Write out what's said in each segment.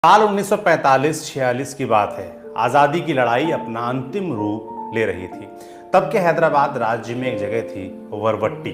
साल 1945-46 की बात है। आज़ादी की लड़ाई अपना अंतिम रूप ले रही थी। तब के हैदराबाद राज्य में एक जगह थी वरवट्टी,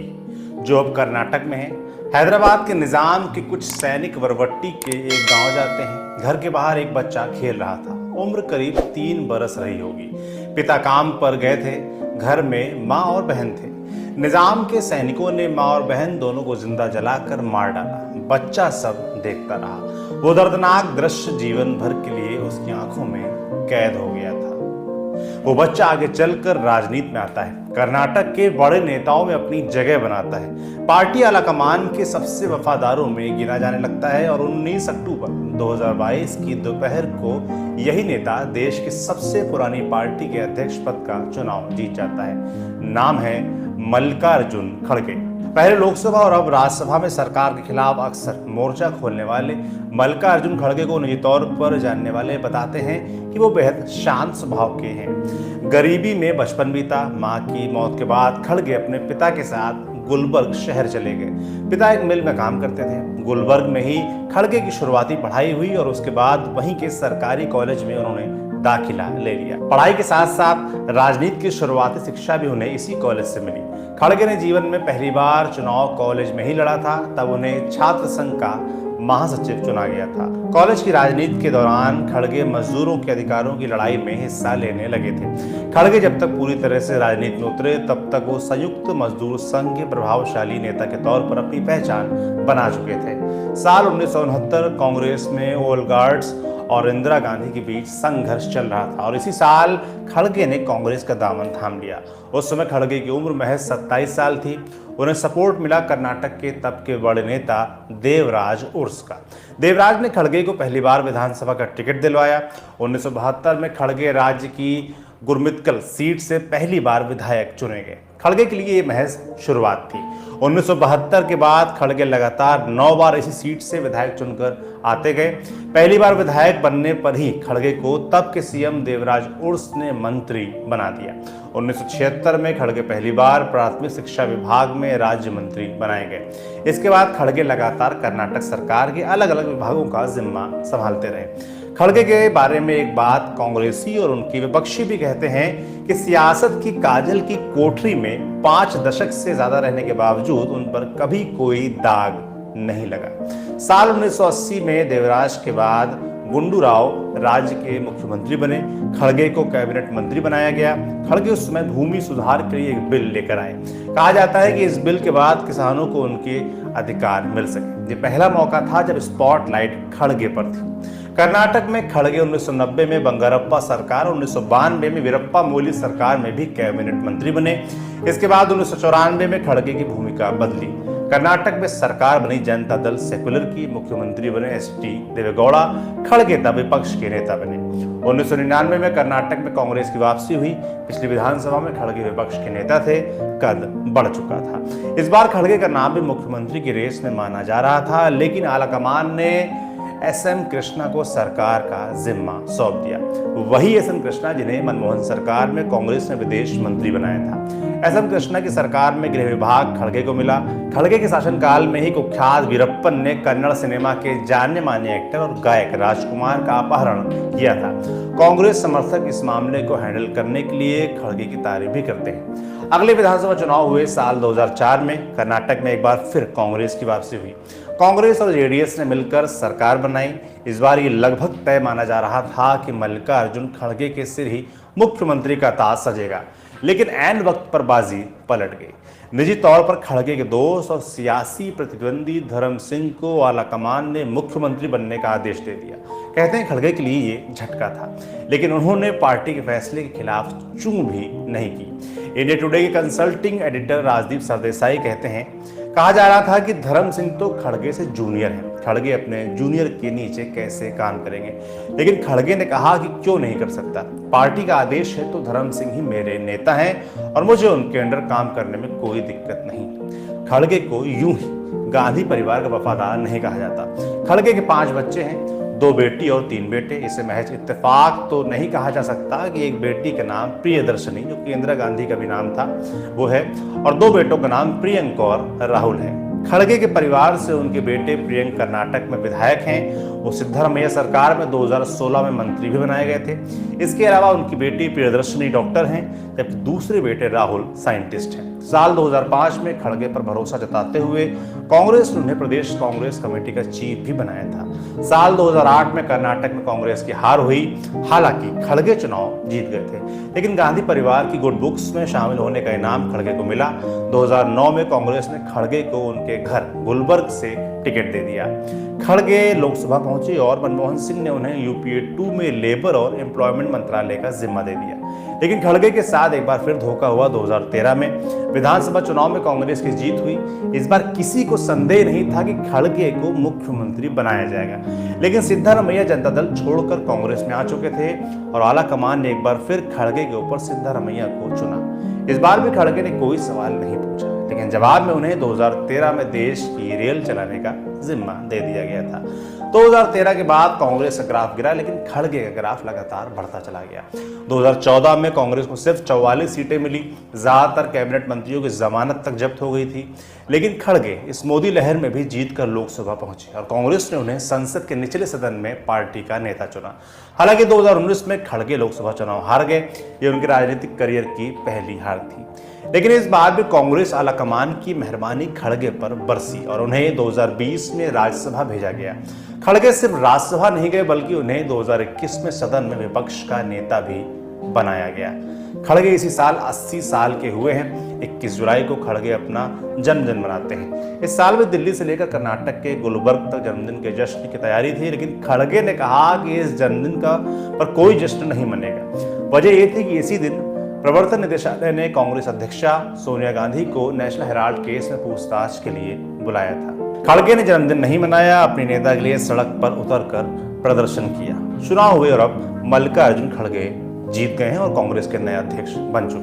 जो अब कर्नाटक में है। हैदराबाद के निज़ाम के कुछ सैनिक वरवट्टी के एक गांव जाते हैं। घर के बाहर एक बच्चा खेल रहा था। उम्र करीब 3 बरस रही होगी। पिता काम पर गए थे। घर में माँ और बहन थे। निजाम के सैनिकों ने माँ और बहन दोनों को जिंदा जलाकर मार डाला। बच्चा सब देखता रहा। वो दर्दनाक दृश्य जीवन भर के लिए उसकी आंखों में कैद हो गया था। वो बच्चा आगे चलकर राजनीति में आता है। कर्नाटक के बड़े नेताओं में अपनी जगह बनाता है। पार्टी आलाकमान के सबसे वफादारों में गिना जाने लगता है और 19 अक्टूबर 2022 की दोपहर को यही नेता देश की सबसे पुरानी पार्टी के अध्यक्ष पद का चुनाव जीत जाता है। नाम है मल्लिकार्जुन खड़गे। पहले लोकसभा और अब राज्यसभा में सरकार के खिलाफ अक्सर मोर्चा खोलने वाले मल्लिकार्जुन खड़गे को निजी तौर पर जानने वाले बताते हैं कि वो बेहद शांत स्वभाव के हैं। गरीबी में बचपन बीता। मां की मौत के बाद खड़गे अपने पिता के साथ गुलबर्ग शहर चले गए। पिता एक मिल में काम करते थे। गुलबर्ग में ही खड़गे की शुरुआती पढ़ाई हुई और उसके बाद वहीं के सरकारी कॉलेज में उन्होंने दाखिला ले लिया। पढ़ाई के साथ साथ राजनीति की शुरुआती शिक्षा भी उन्हें इसी कॉलेज से मिली। खड़गे ने जीवन में पहली बार चुनाव कॉलेज में ही लड़ा था। तब उन्हें छात्र संघ का महासचिव चुना गया था। कॉलेज की राजनीति के दौरान खड़गे मजदूरों के अधिकारों की लड़ाई में हिस्सा लेने लगे थे। खड़गे जब तक पूरी तरह से राजनीति में उतरे तब तक वो संयुक्त मजदूर संघ के प्रभावशाली नेता के तौर पर अपनी पहचान बना चुके थे। साल 1969 कांग्रेस में ओल्ड गार्ड्स और इंदिरा गांधी के बीच संघर्ष चल रहा था और इसी साल खड़गे ने कांग्रेस का दामन थाम लिया। उस समय खड़गे की उम्र महज 27 साल थी। उन्हें सपोर्ट मिला कर्नाटक के तब के बड़े नेता देवराज उर्स का। देवराज ने खड़गे को पहली बार विधानसभा का टिकट दिलवाया। 1972 में खड़गे राज्य की गुरमितकल सीट से पहली बार विधायक चुने गए। खड़गे के लिए ये महज शुरुआत थी। 1972 के बाद खड़गे लगातार 9 बार इसी सीट से विधायक चुनकर आते गए। पहली बार विधायक बनने पर ही खड़गे को तब के सीएम देवराज उर्स ने मंत्री बना दिया। 1976 में खड़गे पहली बार प्राथमिक शिक्षा विभाग में राज्य मंत्री बनाए गए। इसके बाद खड़गे लगातार कर्नाटक सरकार के अलग अलग विभागों का जिम्मा संभालते रहे। खड़गे के बारे में एक बात कांग्रेसी और उनकी विपक्षी भी कहते हैं कि सियासत की काजल की कोठरी में 5 दशक से ज्यादा रहने के बावजूद उन पर कभी कोई दाग नहीं लगा। साल 1980 में देवराज के बाद गुंडू राव राज्य के मुख्यमंत्री बने। खड़गे को कैबिनेट मंत्री बनाया गया। खड़गे उस समय भूमि सुधार के लिए एक बिल लेकर आए। कहा जाता है कि इस बिल के बाद किसानों को उनके अधिकार मिल सके। ये पहला मौका था जब स्पॉटलाइट खड़गे पर थी। कर्नाटक में खड़गे 1990 में बंगारप्पा सरकार, 1992 में वीरप्पा मोइली सरकार में भी कैबिनेट मंत्री बने। इसके बाद 1994 में खड़गे की भूमिका बदली। कर्नाटक में सरकार बनी जनता दल सेक्युलर की। मुख्यमंत्री बने एसटी देवेगौड़ा। खड़गे तब विपक्ष के नेता बने। 1999 में कर्नाटक में कांग्रेस की वापसी हुई। पिछली विधानसभा में खड़गे विपक्ष के नेता थे। कद बढ़ चुका था। इस बार खड़गे का नाम भी मुख्यमंत्री की रेस में माना जा रहा था, लेकिन आलाकमान ने एसएम कृष्णा को सरकार का जिम्मा सौंप दिया। वही एसएम कृष्णा जिन्हें मनमोहन सरकार में कांग्रेस ने विदेश मंत्री बनाया था। एसएम कृष्णा की सरकार में गृह विभाग खड़गे को मिला। खड़गे के शासनकाल में ही कुख्यात वीरप्पन ने कन्नड़ सिनेमा के जाने माने एक्टर और गायक राजकुमार का अपहरण किया था। कांग्रेस समर्थक इस मामले को हैंडल करने के लिए खड़गे की तारीफ भी करते हैं। अगले विधानसभा चुनाव हुए साल 2004 में। कर्नाटक में एक बार फिर कांग्रेस की वापसी हुई। कांग्रेस और जेडीएस ने मिलकर सरकार बनाई। इस बार ये लगभग तय माना जा रहा था कि मल्लिकार्जुन खड़गे के सिर ही मुख्यमंत्री का ताज सजेगा, लेकिन ऐन वक्त पर बाजी पलट गई। निजी तौर पर खड़गे के दोस्त और सियासी प्रतिद्वंदी धर्म सिंह को आलाकमान ने मुख्यमंत्री बनने का आदेश दे दिया। कहते हैं खड़गे के लिए ये झटका था, लेकिन उन्होंने पार्टी के फैसले के खिलाफ चूं भी नहीं की। इंडिया टुडे के कंसल्टिंग एडिटर राजदीप सरदेसाई कहते हैं, कहा जा रहा था कि धर्म सिंह तो खड़गे से जूनियर हैं। खड़गे अपने जूनियर के नीचे कैसे काम करेंगे, लेकिन खड़गे ने कहा कि क्यों नहीं कर सकता। पार्टी का आदेश है तो धर्म सिंह ही मेरे नेता हैं और मुझे उनके अंडर काम करने में कोई दिक्कत नहीं। खड़गे को यूं ही गांधी परिवार का वफादार नहीं कहा जाता। खड़गे के 5 बच्चे हैं, 2 बेटी और 3 बेटे। इसे महज इत्तेफाक तो नहीं कहा जा सकता कि एक बेटी का नाम प्रियदर्शनी, जो कि इंदिरा गांधी का भी नाम था, वो है, और 2 बेटों का नाम प्रियंक और राहुल है। खड़गे के परिवार से उनके बेटे प्रियंक कर्नाटक में विधायक हैं। वो सिद्धारमैया सरकार में 2016 में मंत्री भी बनाए गए थे। इसके अलावा उनकी बेटी प्रियदर्शनी डॉक्टर हैं, जबकि दूसरे बेटे राहुल साइंटिस्ट हैं। साल 2005 में खड़गे पर भरोसा जताते हुए कांग्रेस ने उन्हें प्रदेश कांग्रेस कमेटी का चीफ भी बनाया था। साल 2008 में कर्नाटक में कांग्रेस की हार हुई। हालांकि खड़गे चुनाव जीत गए थे, लेकिन गांधी परिवार की गुड बुक्स में शामिल होने का इनाम खड़गे को मिला। 2009 में कांग्रेस ने खड़गे को उनके घर गुलबर्ग से टिकट दे दिया। खड़गे लोकसभा पहुंचे और मनमोहन सिंह ने उन्हें यूपीए 2 में लेबर और एम्प्लॉयमेंट मंत्रालय का जिम्मा दे दिया। लेकिन खड़गे के साथ एक बार फिर धोखा हुआ। 2013 में विधानसभा चुनाव में कांग्रेस की जीत हुई। इस बार किसी को संदेह नहीं था कि खड़गे को मुख्यमंत्री बनाया जाएगा, लेकिन सिद्धारमैया जनता दल छोड़कर कांग्रेस में आ चुके थे और आला कमान ने एक बार फिर खड़गे के ऊपर सिद्धारमैया को चुना। इस बार भी खड़गे ने कोई सवाल नहीं पूछा, लेकिन जवाब में उन्हें 2013 में देश की रेल चलाने का जिम्मा दे दिया गया था। 2013 के बाद कांग्रेस का ग्राफ गिरा, लेकिन खड़गे का ग्राफ लगातार बढ़ता चला गया। 2014 में कांग्रेस को सिर्फ 44 सीटें मिली। ज्यादातर कैबिनेट मंत्रियों की जमानत तक जब्त हो गई थी, लेकिन खड़गे इस मोदी लहर में भी जीतकर लोकसभा पहुंचे और कांग्रेस ने उन्हें संसद के निचले सदन में पार्टी का नेता चुना। हालांकि 2019 में खड़गे लोकसभा चुनाव हार गए। ये उनके राजनीतिक करियर की पहली हार थी, लेकिन इस बार भी कांग्रेस आलाकमान की मेहरबानी खड़गे पर बरसी और उन्हें 2020 में राज्यसभा भेजा गया। खड़गे सिर्फ राज्यसभा नहीं गए, बल्कि उन्हें 2021 में सदन में विपक्ष का नेता भी बनाया गया। खड़गे इसी साल 80 साल के हुए हैं। 21 जुलाई को खड़गे अपना जन्मदिन मनाते हैं। इस साल भी दिल्ली से लेकर कर्नाटक के गुलबर्ग तक जन्मदिन के जश्न की तैयारी थी, लेकिन खड़गे ने कहा कि इस जन्मदिन का पर कोई जश्न नहीं मनेगा। वजह यह थी कि इसी दिन प्रवर्तन निदेशालय ने कांग्रेस अध्यक्षा सोनिया गांधी को नेशनल हेराल्ड केस में पूछताछ के लिए बुलाया था। खड़गे ने जन्मदिन नहीं मनाया, अपने नेता के लिए सड़क पर उतरकर प्रदर्शन किया। चुनाव हुए और अब मल्लिकार्जुन खड़गे जीत गए हैं और कांग्रेस के नए अध्यक्ष बन चुके हैं।